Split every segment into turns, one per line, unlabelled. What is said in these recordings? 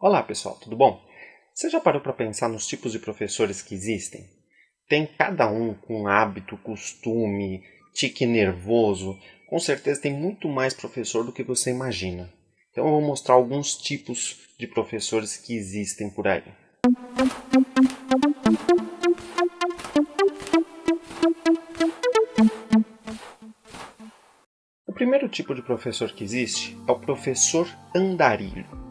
Olá pessoal, tudo bom? Você já parou para pensar nos tipos de professores que existem? Tem cada um com hábito, costume, tique nervoso. Com certeza tem muito mais professor do que você imagina. Então eu vou mostrar alguns tipos de professores que existem por aí. O primeiro tipo de professor que existe é o professor andarilho.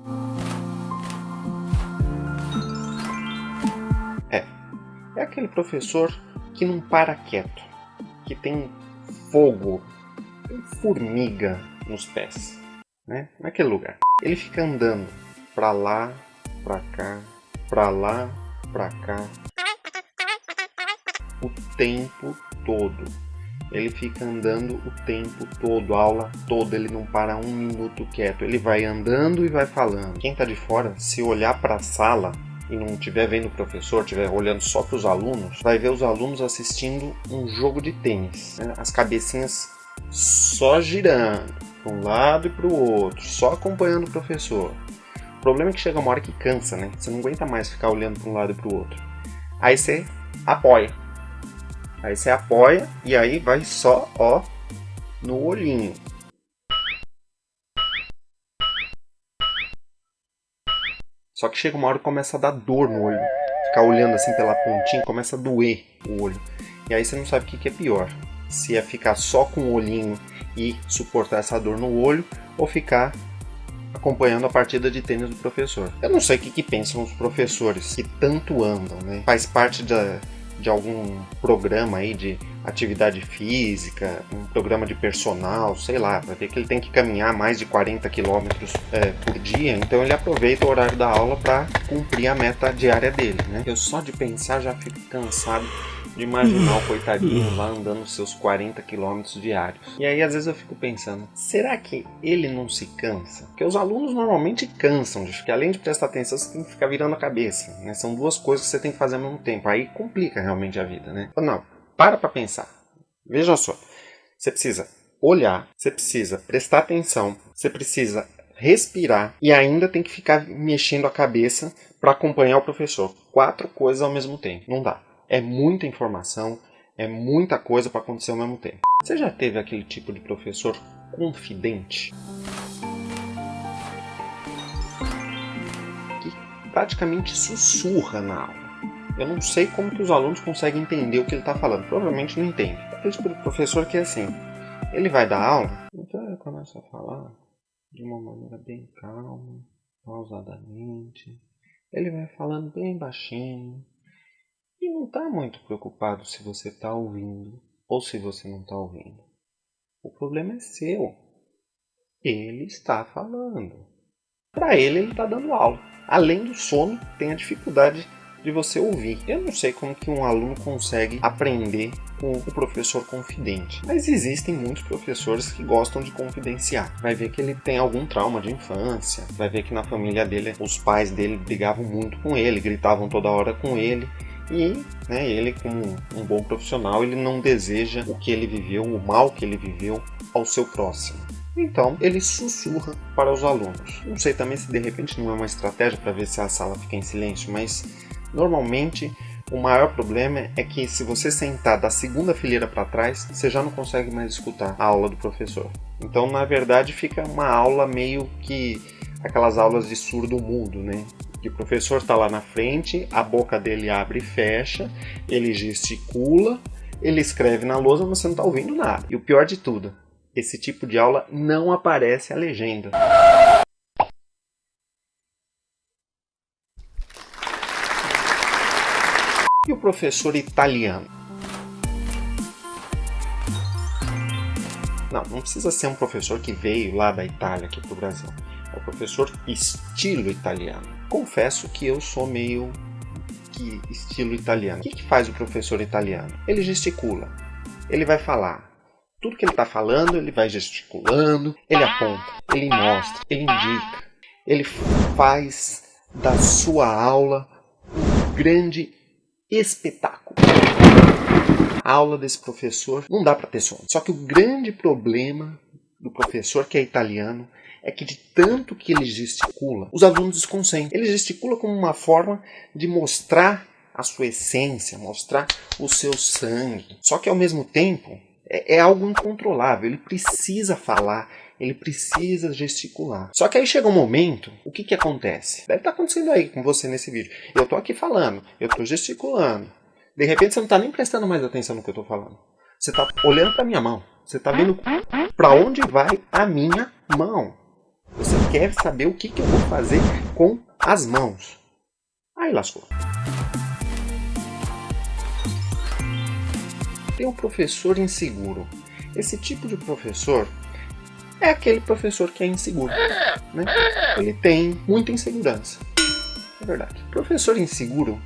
É aquele professor que não para quieto, que tem fogo, tem formiga nos pés, né? Naquele lugar. Ele fica andando pra lá, pra cá, pra lá, pra cá, o tempo todo. Ele fica andando o tempo todo, a aula toda, ele não para um minuto quieto. Ele vai andando e vai falando. Quem tá de fora, se olhar para a sala e não estiver vendo o professor, estiver olhando só para os alunos, vai ver os alunos assistindo um jogo de tênis, né? As cabecinhas só girando para um lado e para o outro, só acompanhando o professor. O problema é que chega uma hora que cansa, né? Você não aguenta mais ficar olhando para um lado e para o outro. Aí você apoia. E aí vai só, ó, no olhinho. Só que chega uma hora que começa a dar dor no olho. Ficar olhando assim pela pontinha, começa a doer o olho. E aí você não sabe o que é pior. Se é ficar só com o olhinho e suportar essa dor no olho, ou ficar acompanhando a partida de tênis do professor. Eu não sei o que pensam os professores que tanto andam, né? Faz parte de algum programa aí de atividade física, um programa de personal, sei lá, vai ver que ele tem que caminhar mais de 40 quilômetros por dia, então ele aproveita o horário da aula para cumprir a meta diária dele, né? Eu só de pensar já fico cansado de imaginar o coitadinho lá andando os seus 40 quilômetros diários. E aí às vezes eu fico pensando, será que ele não se cansa? Porque os alunos normalmente cansam, porque além de prestar atenção, você tem que ficar virando a cabeça, né? São duas coisas que você tem que fazer ao mesmo tempo, aí complica realmente a vida, né? Não, para pensar. Veja só, você precisa olhar, você precisa prestar atenção, você precisa respirar e ainda tem que ficar mexendo a cabeça para acompanhar o professor. 4 coisas ao mesmo tempo, não dá. É muita informação, é muita coisa para acontecer ao mesmo tempo. Você já teve aquele tipo de professor confidente? Que praticamente sussurra na aula. Eu não sei como que os alunos conseguem entender o que ele está falando. Provavelmente não entende. Aquele tipo de professor que é assim, ele vai dar aula, então ele começa a falar de uma maneira bem calma, pausadamente. Ele vai falando bem baixinho. E não está muito preocupado se você está ouvindo ou se você não está ouvindo. O problema é seu. Ele está falando. Para ele está dando aula. Além do sono, tem a dificuldade de você ouvir. Eu não sei como que um aluno consegue aprender com o professor confidente. Mas existem muitos professores que gostam de confidenciar. Vai ver que ele tem algum trauma de infância. Vai ver que na família dele, os pais dele brigavam muito com ele, gritavam toda hora com ele. E ele, como um bom profissional, ele não deseja o que ele viveu, o mal que ele viveu ao seu próximo. Então, ele sussurra para os alunos. Não sei também se de repente não é uma estratégia para ver se a sala fica em silêncio, mas normalmente o maior problema é que se você sentar da segunda fileira para trás, você já não consegue mais escutar a aula do professor. Então, na verdade, fica uma aula meio que aquelas aulas de surdo mudo, né? Que o professor está lá na frente, a boca dele abre e fecha, ele gesticula, ele escreve na lousa, mas você não está ouvindo nada. E o pior de tudo, esse tipo de aula não aparece a legenda. E o professor italiano? Não precisa ser um professor que veio lá da Itália aqui para o Brasil. É o professor estilo italiano. Confesso que eu sou meio que estilo italiano. O que faz o professor italiano? Ele gesticula. Ele vai falar. Tudo que ele está falando, ele vai gesticulando, ele aponta, ele mostra, ele indica. Ele faz da sua aula um grande espetáculo. A aula desse professor não dá para ter sono. Só que o grande problema do professor que é italiano é que de tanto que ele gesticula, os alunos desconcentra. Ele gesticula como uma forma de mostrar a sua essência, mostrar o seu sangue. Só que ao mesmo tempo é algo incontrolável, ele precisa falar, ele precisa gesticular. Só que aí chega um momento, o que acontece? Deve estar acontecendo aí com você nesse vídeo. Eu estou aqui falando, eu estou gesticulando. De repente você não está nem prestando mais atenção no que eu estou falando. Você está olhando para a minha mão. Você está vendo para onde vai a minha mão. Você quer saber o que eu vou fazer com as mãos. Aí lascou. Tem um professor inseguro. Esse tipo de professor é aquele professor que é inseguro, né? Ele tem muita insegurança. É verdade. Professor inseguro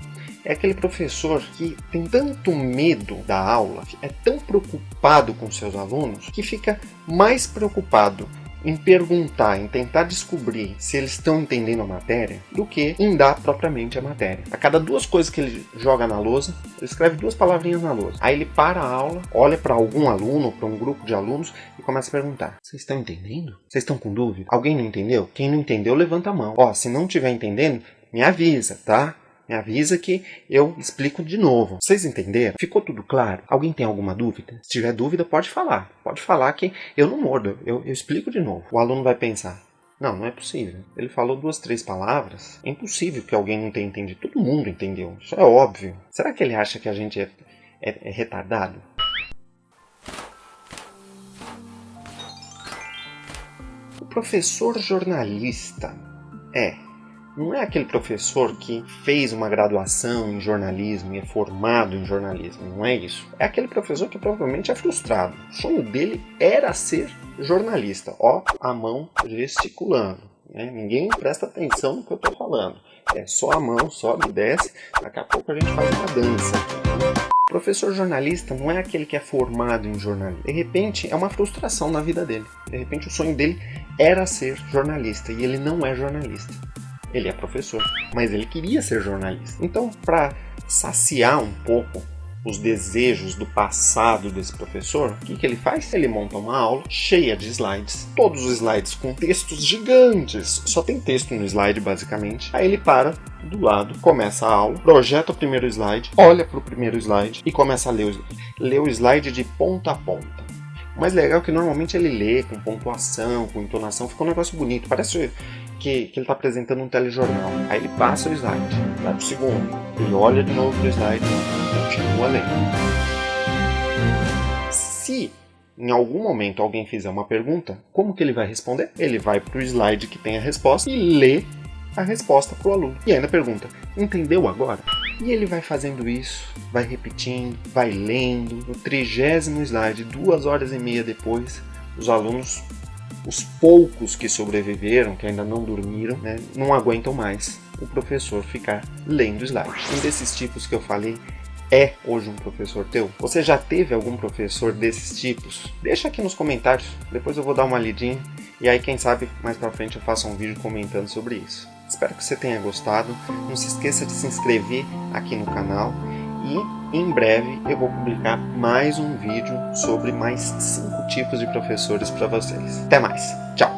é aquele professor que tem tanto medo da aula, é tão preocupado com seus alunos, que fica mais preocupado em perguntar, em tentar descobrir se eles estão entendendo a matéria, do que em dar propriamente a matéria. A cada duas coisas que ele joga na lousa, ele escreve duas palavrinhas na lousa. Aí ele para a aula, olha para algum aluno, para um grupo de alunos e começa a perguntar: vocês estão entendendo? Vocês estão com dúvida? Alguém não entendeu? Quem não entendeu, levanta a mão. Ó, se não estiver entendendo, me avisa, tá? Me avisa que eu explico de novo. Vocês entenderam? Ficou tudo claro? Alguém tem alguma dúvida? Se tiver dúvida, pode falar. Pode falar que eu não mordo. Eu explico de novo. O aluno vai pensar: não é possível. Ele falou 2, 3 palavras. É impossível que alguém não tenha entendido. Todo mundo entendeu. Isso é óbvio. Será que ele acha que a gente é retardado? O professor jornalista não é aquele professor que fez uma graduação em jornalismo e é formado em jornalismo, não é isso. É aquele professor que provavelmente é frustrado. O sonho dele era ser jornalista. Ó, a mão gesticulando, né? Ninguém presta atenção no que eu estou falando. É só a mão, sobe e desce. Daqui a pouco a gente faz uma dança aqui. O professor jornalista não é aquele que é formado em jornalismo. De repente, é uma frustração na vida dele. De repente, o sonho dele era ser jornalista e ele não é jornalista. Ele é professor, mas ele queria ser jornalista. Então, para saciar um pouco os desejos do passado desse professor, o que ele faz? Ele monta uma aula cheia de slides. Todos os slides com textos gigantes. Só tem texto no slide, basicamente. Aí ele para do lado, começa a aula, projeta o primeiro slide, olha para o primeiro slide e começa a ler o slide de ponta a ponta. O mais legal é que normalmente ele lê com pontuação, com entonação, fica um negócio bonito. Parece que ele está apresentando um telejornal. Aí ele passa o slide, vai pro segundo, ele olha de novo pro slide e continua lendo. Se em algum momento alguém fizer uma pergunta, como que ele vai responder? Ele vai pro slide que tem a resposta e lê a resposta pro aluno. E ainda pergunta: entendeu agora? E ele vai fazendo isso, vai repetindo, vai lendo. No 30º slide, 2 horas e meia depois, os alunos, os poucos que sobreviveram, que ainda não dormiram, né, não aguentam mais o professor ficar lendo o slide. Um desses tipos que eu falei é hoje um professor teu? Você já teve algum professor desses tipos? Deixa aqui nos comentários, depois eu vou dar uma lidinha e aí quem sabe mais pra frente eu faço um vídeo comentando sobre isso. Espero que você tenha gostado. Não se esqueça de se inscrever aqui no canal e em breve eu vou publicar mais um vídeo sobre mais 5 tipos de professores para vocês. Até mais. Tchau.